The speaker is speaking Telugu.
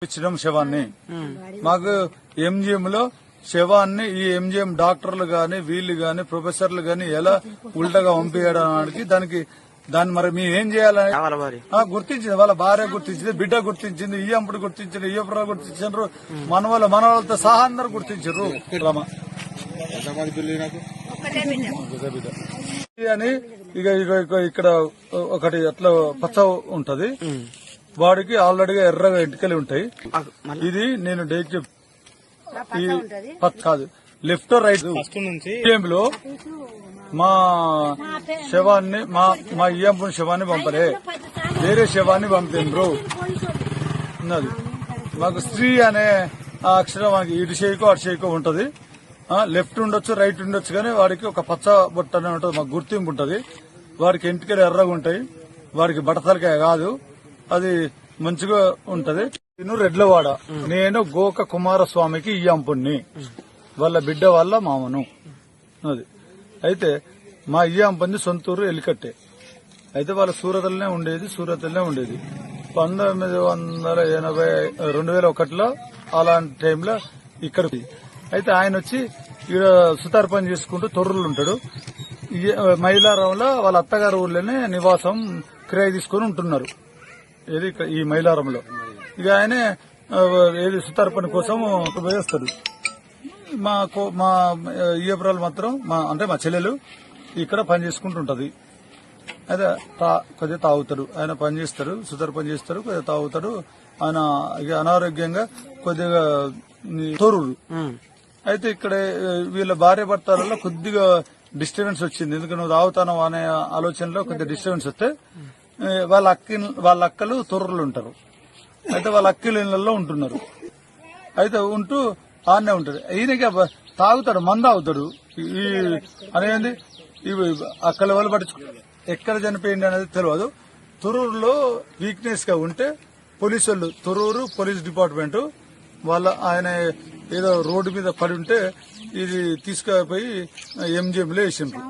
ఇచ్చడం శవాన్ని మాకు ఎంజిఎం లో శవాన్ని ఈ ఎంజిఎం డాక్టర్లు గాని వీళ్ళు గాని ప్రొఫెసర్లు గాని ఎలా ఉల్టగా పంపించడానికి దాన్ని మరి మేము ఏం చేయాలని గుర్తించింది. వాళ్ళ భార్య గుర్తించింది, బిడ్డ గుర్తించింది, ఇయ్యంపుడు గుర్తించింది, ఇయ్యపుడు గుర్తించారు, మనవాళ్ళతో సహా అందరు గుర్తించారు. అని ఇక్కడ ఒకటి అట్లా పచ్చ ఉంటది, వాడికి ఆల్రెడీగా ఎర్రగా ఎంటికలు ఉంటాయి. ఇది నేను డేట్ కాదు లెఫ్ట్ రైట్ లో మా శవాన్ని మా ఇయ్యంపుని శవాన్ని పంపలే, వేరే శవాన్ని పంపిండ్రు. ఉన్నది మాకు స్త్రీ అనే ఆ అక్షరం మనకి ఇటు చేయకో అటు చేయకో ఉంటది. లెఫ్ట్ ఉండొచ్చు రైట్ ఉండొచ్చు కానీ వాడికి ఒక పచ్చ బొట్ట అనే ఉంటది, మాకు గుర్తింపు ఉంటది. వారికి ఎంటికలు ఎర్రగా ఉంటాయి, వారికి బట్టతలకాయ కాదు, అది మంచిగా ఉంటది. నేను రెడ్లవాడ, నేను గోక కుమారస్వామికి ఇయ్యంపుణ్ణి, వాళ్ళ బిడ్డ వాళ్ళ మామను. అది అయితే మా ఇయ్యంపంది సొంతూరు ఎలికట్టే. అయితే వాళ్ళ సూరతలనే ఉండేది 2001లో అలాంటి టైంలో ఇక్కడికి. అయితే ఆయన వచ్చి ఈడ సుతార్ పని చేసుకుంటూ తొర్రులు ఉంటాడు. మైలారంలో వాళ్ళ అత్తగారు ఊర్లోనే నివాసం కిరాయి తీసుకుని ఉంటున్నారు. ఏది ఈ మైలారంలో. ఇక ఆయనే ఏది సుతార్ పని కోసం వేస్తాడు. మా ఇయ్యపురాలు మాత్రం అంటే మా చెల్లెలు ఇక్కడ పని చేసుకుంటుంటది. అయితే కొద్దిగా తాగుతాడు, ఆయన పని చేస్తాడు, సుతార్ పని చేస్తాడు, కొద్దిగా తాగుతాడు. ఆయన ఇక అనారోగ్యంగా కొద్దిగా తోరుడు. అయితే ఇక్కడ వీళ్ళ భార్య భర్తలలో కొద్దిగా డిస్టర్బెన్స్ వచ్చింది. ఎందుకంటే నువ్వు తాగుతాను అనే ఆలోచనలో కొద్దిగా డిస్టర్బెన్స్ వస్తే వాళ్ళ అక్కలు తొర్రలు ఉంటారు. అయితే వాళ్ళ అక్కలు ఇళ్లలో ఉంటున్నారు. అయితే ఉంటూ ఆడనే ఉంటాడు. ఈయనకి తాగుతాడు, మంద అవుతాడు. ఈ అనేది ఇవి అక్కల వాళ్ళు పట్టించుకో ఎక్కడ చనిపోయింది అనేది తెలియదు. తొర్రూరులో వీక్నెస్ గా ఉంటే పోలీసు వాళ్ళు, తొర్రూరు పోలీస్ డిపార్ట్మెంట్ ఆయన ఏదో రోడ్డు మీద పడి ఉంటే ఇది తీసుకుపోయి ఎంజిఎంలో వేసిండ్రు.